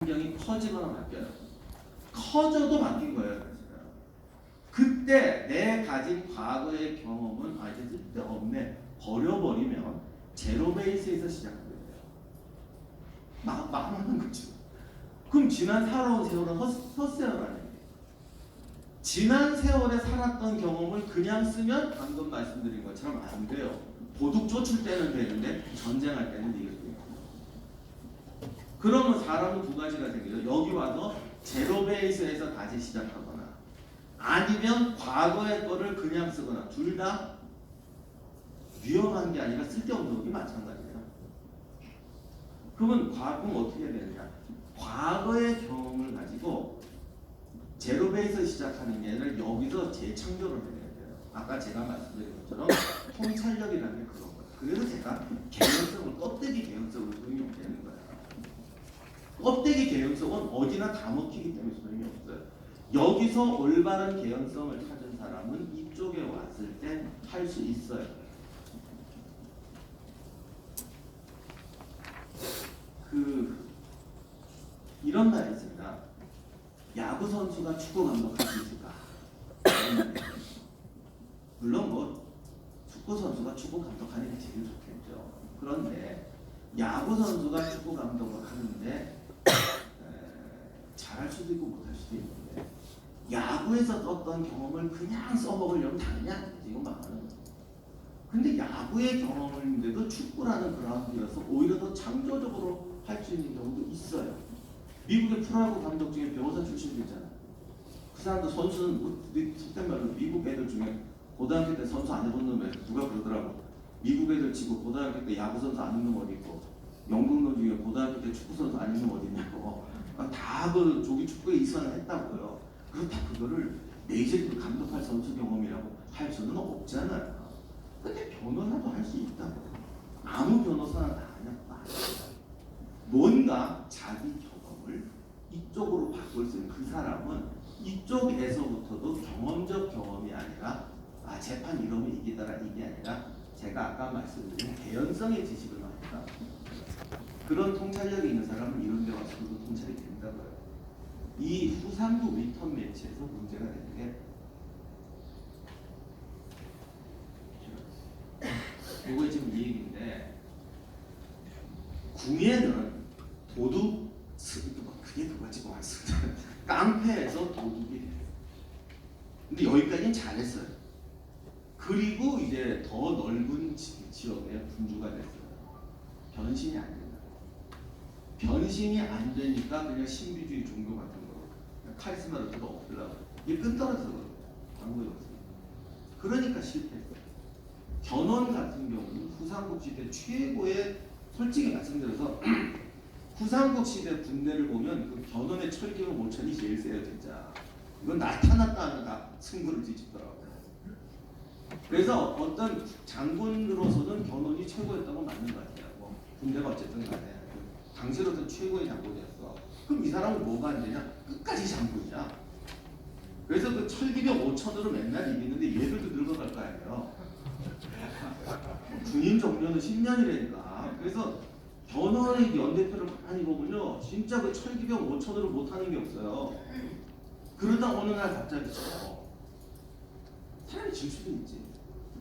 환경이 커지거나 바뀌어요. 커져도 바뀐 거예요. 그때 내 가진 과거의 경험은 이제 쓸데없네 버려버리면 제로 베이스에서 시작하게 돼요. 망하는 거죠. 그럼 지난 살아온 세월은 헛세월하는 거예요. 지난 세월에 살았던 경험을 그냥 쓰면 방금 말씀드린 것처럼 안 돼요. 도둑 쫓을 때는 되는데 전쟁할 때는 이게 돼요. 그러면 사람은 두 가지가 생겨요. 여기 와서 제로 베이스에서 다시 시작하거나 아니면 과거의 거를 그냥 쓰거나 둘 다 위험한 게 아니라 쓸데없는 게 마찬가지예요. 그러면 어떻게 해야 되느냐? 과거의 경험을 가지고 제로 베이스 시작하는 게 아니라 여기서 재창조를 해야 돼요. 아까 제가 말씀드린 것처럼 통찰력이라는 게 그런 거예요. 그래서 제가 개연성을 껍데기 개연성을 응용되는 거예요. 껍데기 개연성은 어디나 다 먹히기 때문에 소용이 없어요. 여기서 올바른 개연성을 찾은 사람은 이쪽에 왔을 때 할 수 있어요. 이런 말이 있습니다. 야구 선수가 축구 감독할 수 있을까? 물론 축구 선수가 축구 감독하는 게 제일 좋겠죠. 그런데 야구 선수가 축구 감독을 하는데 잘할 수도 있고 못할 수도 있는데 야구에서 떴던 경험을 그냥 써먹으려면 당연히 안 되지. 이건 망하는 거죠. 근데 야구의 경험인데도 축구라는 그라운드여서 오히려 더 창조적으로 할 수 있는 경우도 있어요. 미국의 프로야구 감독 중에 변호사 출신도 있잖아요. 그 사람도 선수는 속된 말로 미국 애들 중에 고등학교 때 선수 안 해본 놈에 누가 그러더라고. 미국 애들 치고 고등학교 때 야구 선수 안 있는 놈 어디 있고 영국 놈 중에 고등학교 때 축구 선수 안 있는 놈 어디 있냐고. 다 그 조기 축구에 이선을 했다고요. 그렇다 그거를 메이저리그 감독할 선수 경험이라고 할 수는 없잖아요. 근데 변호사도 할 수 있다고. 아무 변호사나 다 하냐? 뭔가 자기 경험을 이쪽으로 바꿀 수 있는 그 사람은 이쪽에서부터도 경험적 경험이 아니라 재판 이러면 이기더라 이게 아니라 제가 아까 말씀드린 개연성의 지식을 말한다. 그런 통찰력이 있는 사람은 이런 데 와서도 통찰이 된다고요. 이 후상부 리턴 매치에서 문제가 되는 게 이거 지금 이 얘기인데 궁예는 도둑 그게 그거지 뭐 깡패에서 도둑이 돼요. 근데 여기까지는 잘했어요. 그리고 이제 더 넓은 지역에 분주가 됐어요. 변신이 안 된다. 변신이 안 되니까 그냥 신비주의 종교 같은 거 카리스마를 더 없으려고 이게 끈떨어져서 그래요. 방법이 없어요. 그러니까 실패했어요. 견훤 같은 경우는 후삼국 시대 최고의 솔직히 말씀드려서 후삼국 시대 군대를 보면 그 견훤의 철기와 모천이 제일 세요 진짜. 이건 나타났다 하면 다 승부를 뒤집더라고요. 그래서 어떤 장군으로서는 견훤이 최고였다고 맞는 것 같아요. 군대가 어쨌든 간에 당시로서 최고의 장군이었어. 그럼 이 사람은 뭐가 안 되냐? 끝까지 장군이야. 그래서 그 철기병 5천으로 맨날 이기는데 얘들도 늙어갈 거 아니에요. 군인 정년은 10년이라니까. 그래서 견훤의 연대표를 많이 보면요, 진짜 그 철기병 5천으로 못하는 게 없어요. 그러다 어느 날 갑자기 져. 사람이 질 수도 있지.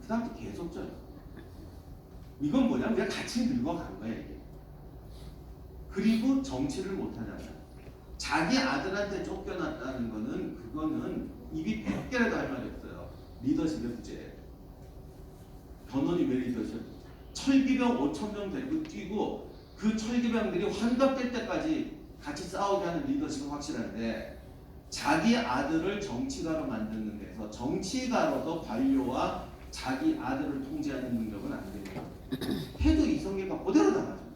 그 다음부터 계속 져요. 이건 뭐냐면 그냥 같이 늙어간 거예요. 이게. 그리고 정치를 못하잖아요. 자기 아들한테 쫓겨났다는 거는 그거는 입이 100개라도 할 말이 없어요. 리더십의 부재. 견훤이 왜 리더십? 철기병 5,000명 데리고 뛰고 그 철기병들이 환갑될 때까지 같이 싸우게 하는 리더십은 확실한데 자기 아들을 정치가로 만드는 데서 정치가로서 관료와 자기 아들을 통제하는 능력은 안 됩니다. 해도 이성계가 그대로 당하죠.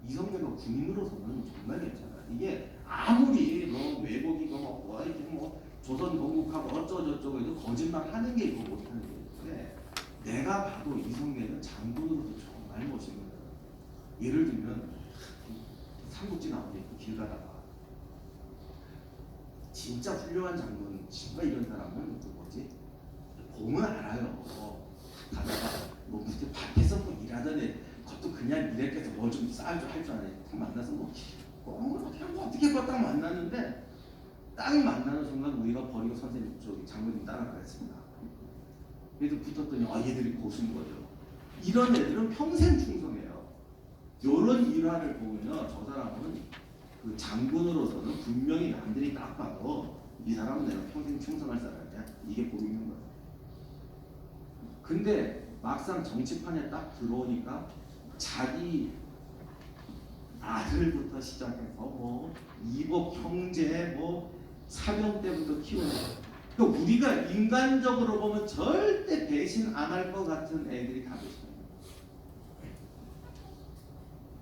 이성계가 군인으로서는 정말 괜찮아. 이게 아무리 외국이고 조선 건국하고 어쩌고저쩌고 해도 거짓말 하는 게 있고 못하는 게 있는데 내가 봐도 이성계는 장군으로서 정말 멋있는 거야. 예를 들면 삼국지 나오는 길 가다가 진짜 훌륭한 장군, 정말 이런 사람은 공은 알아요. 가다가 무슨 밭에서 일하던 애 그것도 그냥 일했겠어. 뭐 좀 쌀 줄 할 줄 아네. 만나서 꼭 어떻게 딱 만났는데 딱 만나는 순간 우리가 버리고 선생님 저기 장모님 따라가겠습니다. 그래서 붙었더니 얘들이 고수인 거죠. 이런 애들은 평생 충성해요. 이런 일화를 보면요, 저 사람은 그 장군으로서는 분명히 남들이 딱 봐도 이 사람은 내가 평생 충성할 사람이야. 이게 보이는 거예요. 근데 막상 정치판에 딱 들어오니까 자기 아들부터 시작해서 뭐 이복 형제 뭐 사병 때부터 키우는 거예요. 그러니까 우리가 인간적으로 보면 절대 배신 안 할 것 같은 애들이 다 배신해요.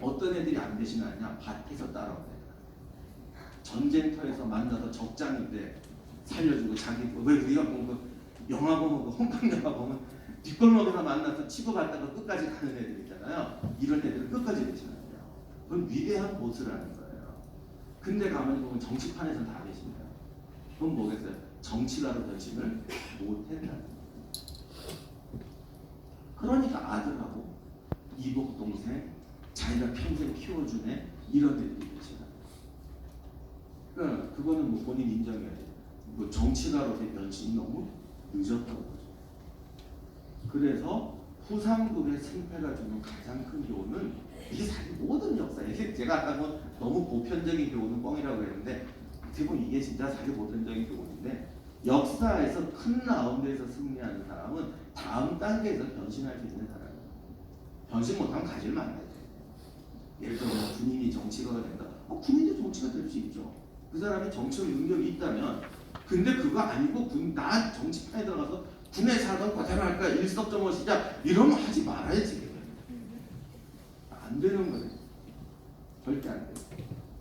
어떤 애들이 안 배신하냐? 밭에서 따라오는 애들. 전쟁터에서 만나서 적장인데 살려주고 자기 왜 우리가 보면 그 영화 보면 그 홍콩 영화 보면 뒷골목에서 만나서 치고받다가 끝까지 가는 애들 있잖아요. 이런 애들은 끝까지 배신해요. 그건 위대한 보스라는 거예요. 근데 가만히 보면 정치판에서는 다 배신해요. 그건 뭐겠어요? 정치가로 변신을 못했다는 거예요. 그러니까 아들하고 이복 동생, 자기가 평생 키워준 애 이런 애들이 배신해요. 그러니까 그거는 뭐 본인 인정해야 돼요. 뭐 정치가로서의 변신이 너무 늦었던 거죠. 그래서 후삼국의 승패가 주는 가장 큰 교훈은 이게 사실 모든 역사에 제가 아까 뭐 너무 보편적인 교훈은 뻥이라고 했는데 어떻게 보면 이게 진짜 사실 보편적인 교훈인데 역사에서 큰 라운드에서 승리하는 사람은 다음 단계에서 변신할 수 있는 사람이에요. 변신 못하면 가지를 말아야 돼요. 예를 들어 군인이 정치가가 된다. 군인도 정치가 될 수 있죠. 그 사람이 정치적 능력이 있다면. 근데 그거 아니고 나 정치판에 들어가서 군에 사던 과대로 할까 일석점호 시작 이러면 하지 말아야지. 안 되는 거예요. 절대 안 돼요.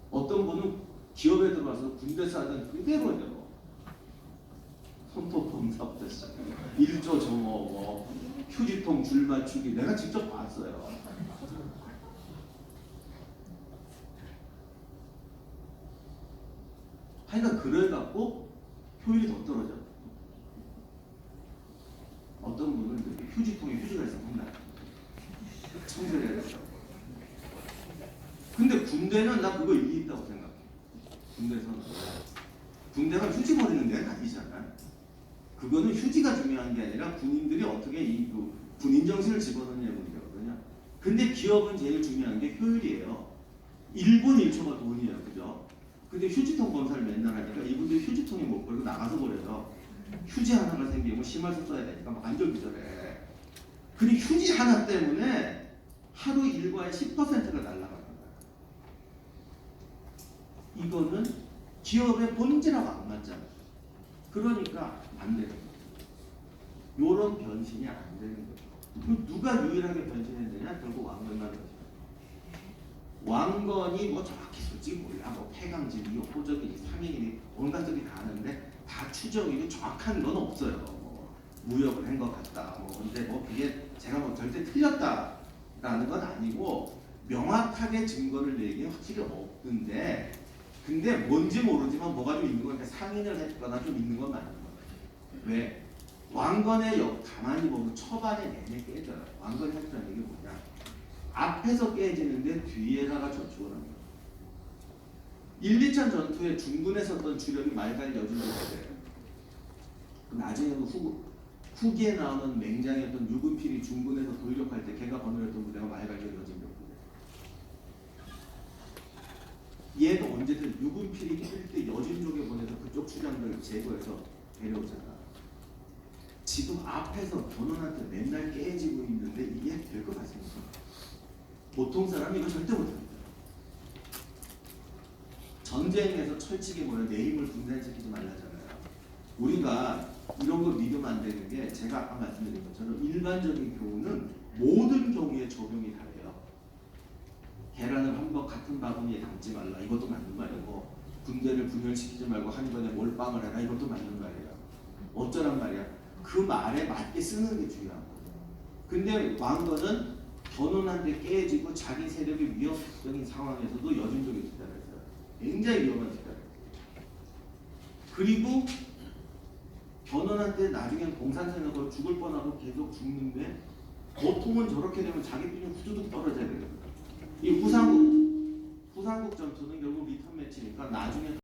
어떤 분은 기업에 들어가서 군대 사던 그대로예요. 손톱검사부터 시작해 1조 정호, 휴지통 줄 맞추기 내가 직접 봤어요. 하여간 그래갖고 효율이 더 떨어져. 어떤 분은 휴지통에 휴지가 있으면 혼나요. 청소를 해야 된다고. 근데 군대는 나 그거 일리 있다고 생각해. 군대가 휴지 버리는 데는 아니잖아. 그거는 휴지가 중요한 게 아니라 군인들이 어떻게 그 군인 정신을 집어넣느냐 문제거든요. 근데 기업은 제일 중요한 게 효율이에요. 1분 1초가 돈이에요, 그죠? 근데 휴지통 검사를 맨날 하니까 이분들 휴지통에 못 버리고 나가서 버려요. 휴지 하나가 생기면 심할서 써야 되니까 완전 기절해. 근데 휴지 하나 때문에 하루 일과의 10%가 날아가는 거야. 이거는 기업의 본질하고 안 맞잖아. 그러니까 안 되는 거죠. 요런 변신이 안 되는 거죠. 누가 유일하게 변신했느냐? 결국 왕건만 변신. 왕건이 뭐 정확히 솔직히 몰라. 뭐 폐강진이, 호적이니, 상인이니 온갖 적이 다 아는데 다 추정이고 정확한 건 없어요. 뭐 무역을 한 것 같다. 뭐 근데 뭐 그게 제가 뭐 절대 틀렸다라는 건 아니고 명확하게 증거를 내기는 확실히 없는데 근데 뭔지 모르지만 뭐가 좀 있는 거니까 상인을 했거나 좀 있는 건 맞는 거예요. 왜? 왕건의 가만히 보면 초반에 내내 깨져요. 왕건의 혁수라는 게 뭐냐? 앞에서 깨지는데 뒤에다가 저축을 합니다. 1, 2차 전투에 중군에 섰던 주력이 말갈 여진족이에요. 나중에 후기에 나오는 맹장이었던 유근필이 중군에서 돌격할 때 걔가 거느렸던 부대가 말갈 여진족이에요. 얘도 언제든 유근필이 낄 때 여진족에 보내서 그쪽 추장들을 제거해서 데려오잖아. 지금 앞에서 전원한테 맨날 깨지고 있는데 이게 될 것 같습니까? 보통 사람이 이거 절대 못합니다. 전쟁에서 철칙이 뭐예요? 내 힘을 분산시키지 말라잖아요. 우리가 이런 걸 믿으면 안 되는 게 제가 아까 말씀드린 것처럼 일반적인 교훈은 모든 경우에 적용이 다래요. 계란을 한 번 같은 바구니에 담지 말라. 이것도 맞는 말이고 군대를 분열시키지 말고 한 번에 몰빵을 해라. 이것도 맞는 말이에요. 어쩌란 말이야. 그 말에 맞게 쓰는 게 중요한 거예요. 근데 왕건은 견훤한데 깨지고 자기 세력이 위협적인 상황에서도 여진족에 투자를 했어요. 굉장히 위험한 투자를 했어요. 그리고 견훤한테 나중엔 공산생각으로 죽을 뻔하고 계속 죽는데 보통은 저렇게 되면 자기 균이 후두둑 떨어져야 되거든요. 이 후삼국 전투는 결국 리턴 매치니까 나중에